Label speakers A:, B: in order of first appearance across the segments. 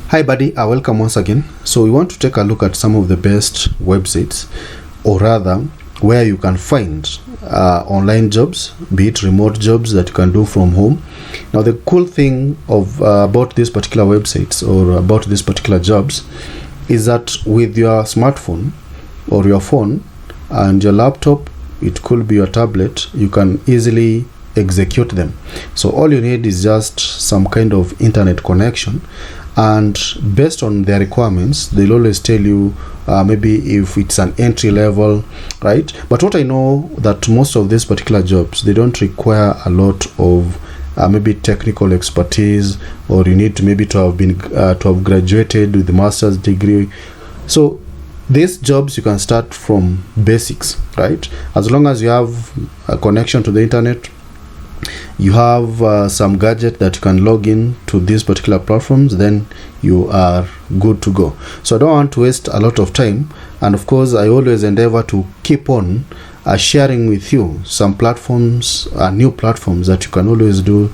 A: Hi, buddy. Welcome once again. So, we want to take a look at some of the best websites, or rather, where you can find online jobs, be it remote jobs that you can do from home. Now, the cool thing of about these particular websites or about these particular jobs is that with your smartphone or your phone and your laptop, it could be your tablet, you can easily execute them. So all you need is just some kind of internet connection, and based on their requirements they'll always tell you maybe if it's an entry level, right? But what I know that most of these particular jobs, they don't require a lot of maybe technical expertise, or you need to maybe to have been to have graduated with a master's degree. So these jobs you can start from basics, right? As long as you have a connection to the internet, you have some gadget that you can log in to these particular platforms, then you are good to go. So I don't want to waste a lot of time, and of course I always endeavor to keep on sharing with you some platforms, new platforms that you can always do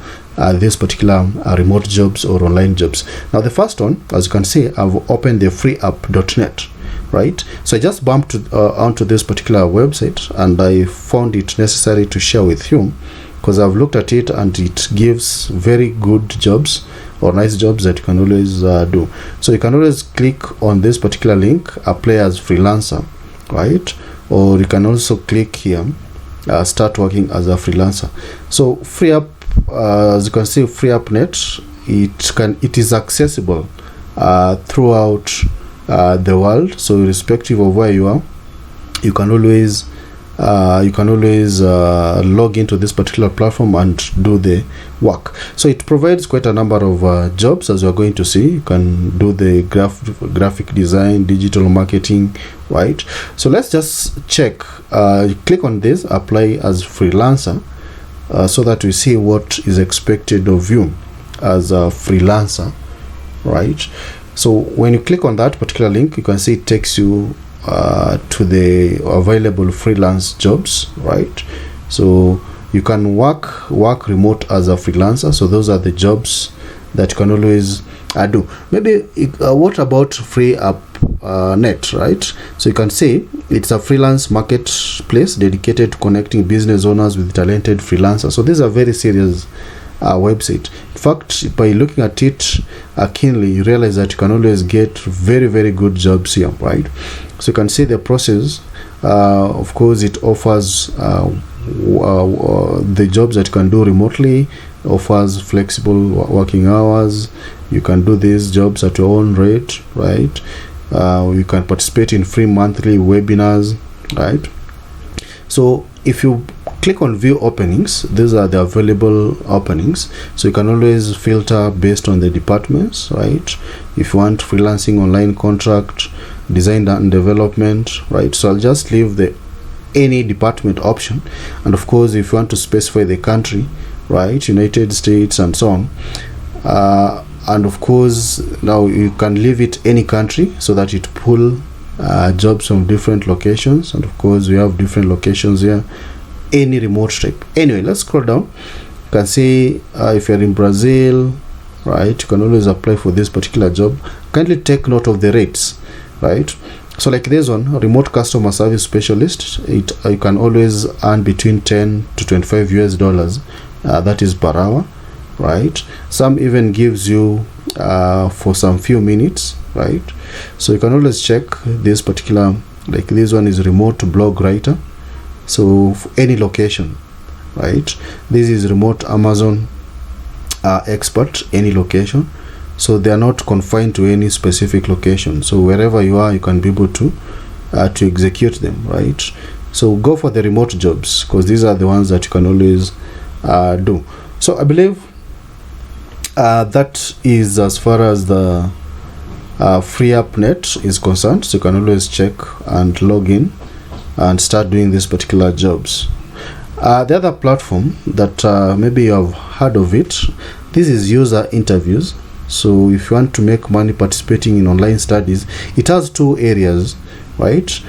A: these particular remote jobs or online jobs. Now the first one, as you can see, I've opened the freeup.net, right? So I just bumped onto this particular website and I found it necessary to share with you, because I've looked at it and it gives very good jobs or nice jobs that you can always do. So you can always click on this particular link, apply as freelancer, right? Or you can also click here, start working as a freelancer. So FreeUp, as you can see, FreeUp.net, it is accessible throughout the world. So irrespective of where you are, you can always log into this particular platform and do the work. So it provides quite a number of jobs, as you're going to see. You can do the graphic design, digital marketing, right? So let's just check. Click on this, apply as freelancer, so that we see what is expected of you as a freelancer, right? So when you click on that particular link, you can see it takes you to the available freelance jobs, right? So you can work remote as a freelancer. So those are the jobs that you can always do. Maybe what about FreeUp.net, right? So you can say it's a freelance marketplace dedicated to connecting business owners with talented freelancers. So these are very serious website. In fact, by looking at it keenly, you realize that you can always get very, very good jobs here, right? So you can see the process. Of course, it offers the jobs that you can do remotely, offers flexible working hours. You can do these jobs at your own rate, right? You can participate in free monthly webinars, right? So if you click on view openings, these are the available openings. So you can always filter based on the departments, right? If you want freelancing, online contract, design and development, right? So I'll just leave the any department option, and of course if you want to specify the country, right, United States and so on, and of course now you can leave it any country so that it pull jobs from different locations. And of course we have different locations here, any remote type. Anyway, let's scroll down. You can see if you're in Brazil, right, you can always apply for this particular job. Kindly take note of the rates, right? So like this one, remote customer service specialist, you can always earn between 10 to 25 US dollars, that is per hour, right? Some even gives you for some few minutes, right? So you can always check this particular, like this one is remote blog writer, so any location, right? This is remote Amazon expert, any location. So they are not confined to any specific location. So wherever you are, you can be able to execute them, right? So go for the remote jobs, because these are the ones that you can always do. So I believe that is as far as the FreeUp.net is concerned. So you can always check and log in and start doing these particular jobs. The other platform that maybe you have heard of it, this is user interviews. So if you want to make money participating in online studies, it has two areas, right?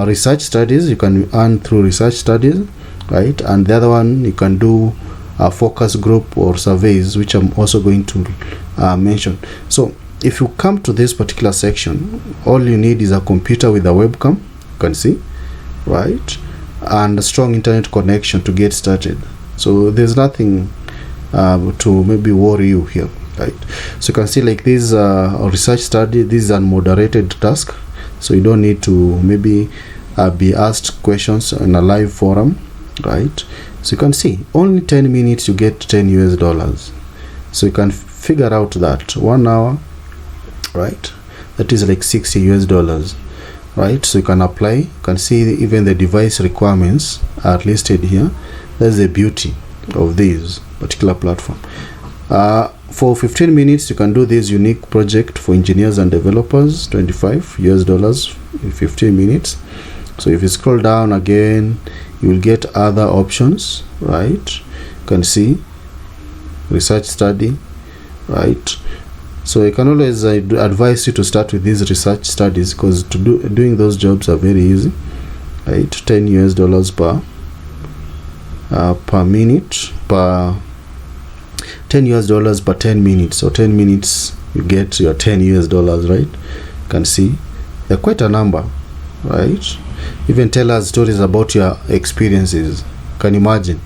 A: Research studies, you can earn through research studies, right? And the other one, you can do a focus group or surveys, which I'm also going to mention. So if you come to this particular section, all you need is a computer with a webcam, you can see, right, and a strong internet connection to get started. So there's nothing to maybe worry you here, right? So you can see like this research study, this is a moderated task, so you don't need to maybe be asked questions in a live forum, right? So you can see only 10 minutes you get $10. So you can figure out that 1 hour, right, that is like $60, right? So you can apply. You can see even the device requirements are listed here. That's the beauty of this particular platform. For 15 minutes you can do this unique project for engineers and developers, $25 in 15 minutes. So if you scroll down again, you will get other options, right? You can see research study, right? So I can always advise you to start with these research studies, because doing those jobs are very easy, right? $10 per minute, per $10 per 10 minutes. So 10 minutes you get your $10, right? You can see they're quite a number, right? Even tell us stories about your experiences, can you imagine,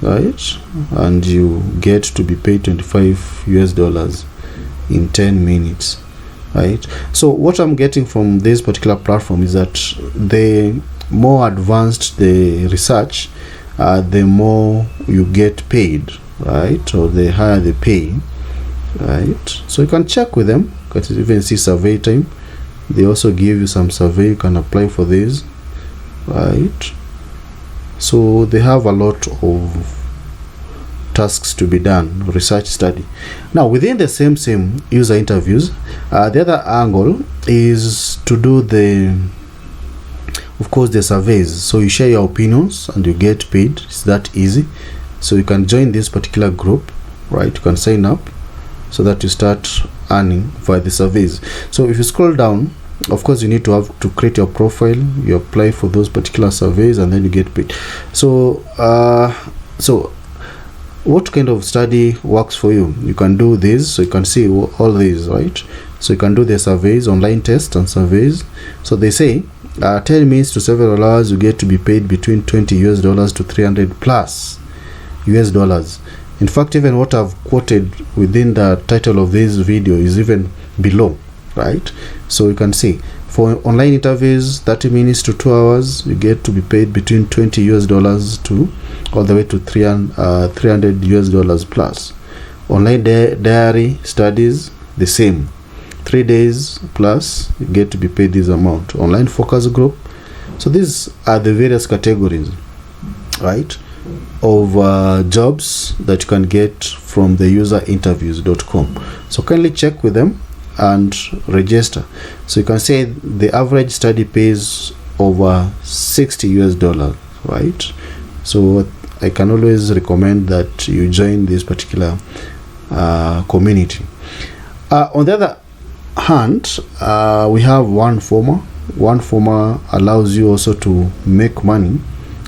A: right? And you get to be paid $25 in 10 minutes, right? So what I'm getting from this particular platform is that the more advanced the research, the more you get paid, right? Or the higher the pay, right? So you can check with them. You can even see survey time. They also give you some survey, you can apply for this, right? So they have a lot of tasks to be done, research study. Now within the same user interviews, the other angle is to do of course the surveys. So you share your opinions and you get paid. It's that easy. So you can join this particular group, right? You can sign up so that you start earning via the surveys. So if you scroll down, of course you need to have to create your profile, you apply for those particular surveys, and then you get paid. So so what kind of study works for you? You can do this. So you can see all these, right? So you can do the surveys, online tests and surveys. So they say 10 minutes to several hours, you get to be paid between $20 to $300+ In fact, even what I've quoted within the title of this video is even below, right? So you can see for online interviews, 30 minutes to 2 hours, you get to be paid between $20 to all the way to $300 plus. Online diary studies, the same, 3 days plus, you get to be paid this amount. Online focus group. So these are the various categories, right, of jobs that you can get from the userinterviews.com. So kindly check with them and register. So you can say the average study pays over $60, right? So I can always recommend that you join this particular community. On the other hand, we have OneFormer. OneFormer allows you also to make money,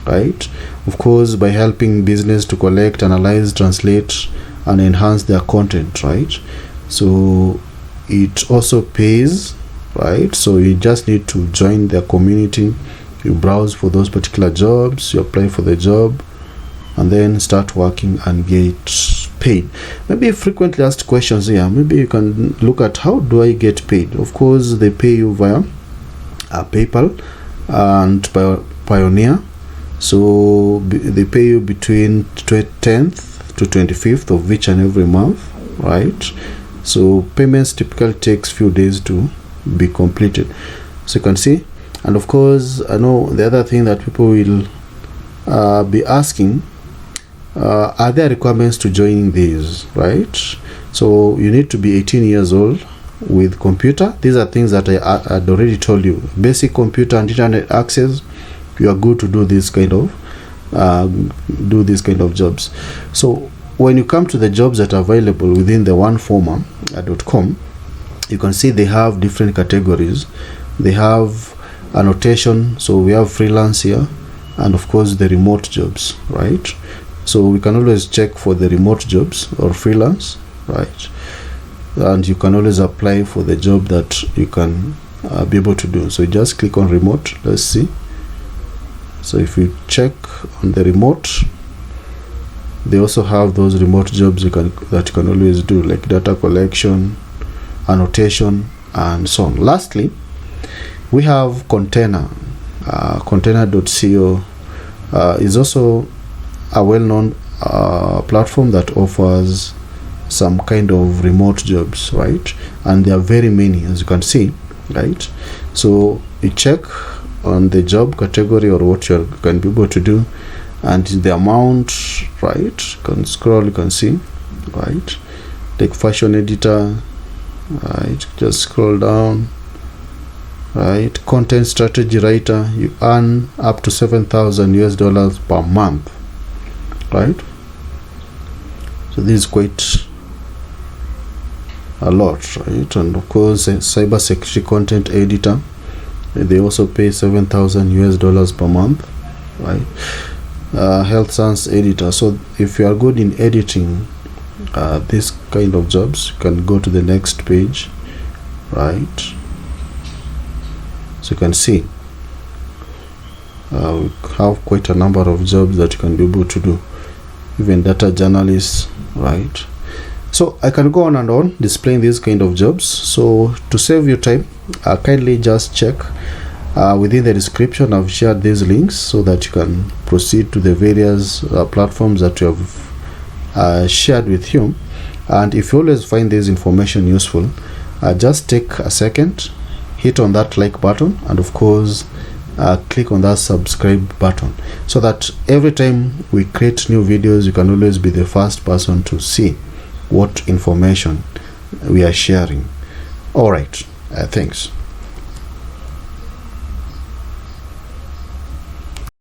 A: right? Of course, by helping business to collect, analyze, translate, and enhance their content, right? So it also pays, right? So you just need to join their community, you browse for those particular jobs, you apply for the job, and then start working and get paid. Maybe frequently asked questions here. Maybe you can look at, how do I get paid? Of course, they pay you via PayPal and Pioneer. So they pay you between 10th to 25th of each and every month, right? So payments typically takes few days to be completed. So you can see. And of course, I know the other thing that people will be asking, are there requirements to joining these, right? So you need to be 18 years old with computer. These are things that I had already told you. Basic computer and internet access, you are good to do this kind of jobs. So when you come to the jobs that are available within the OneFormer.com, you can see they have different categories. They have annotation, so we have freelance here, and of course the remote jobs, right? So we can always check for the remote jobs or freelance, right? and you can always apply for the job that you can be able to do. So you just click on remote. Let's see. So if you check on the remote, they also have those remote jobs that you can always do, like data collection, annotation, and so on. Lastly, we have Container. Container.co is also a well-known platform that offers some kind of remote jobs, right? And there are very many, as you can see, right? So you check on the job category or what you can be able to do, and the amount, right? You can scroll, you can see, right? Like fashion editor, right? Just scroll down, right? Content strategy writer, you earn up to $7,000 per month, right? So this is quite a lot, right? And of course, a cyber security content editor, they also pay $7,000 per month, right? Health science editor. So if you are good in editing this kind of jobs, you can go to the next page, right? So you can see we have quite a number of jobs that you can be able to do, even data journalists, right? So I can go on and on displaying these kind of jobs. So to save your time, kindly just check within the description. I've shared these links so that you can proceed to the various platforms that you have shared with you. And if you always find this information useful, just take a second, hit on that like button, and of course click on that subscribe button, so that every time we create new videos, you can always be the first person to see what information we are sharing. All right, thanks.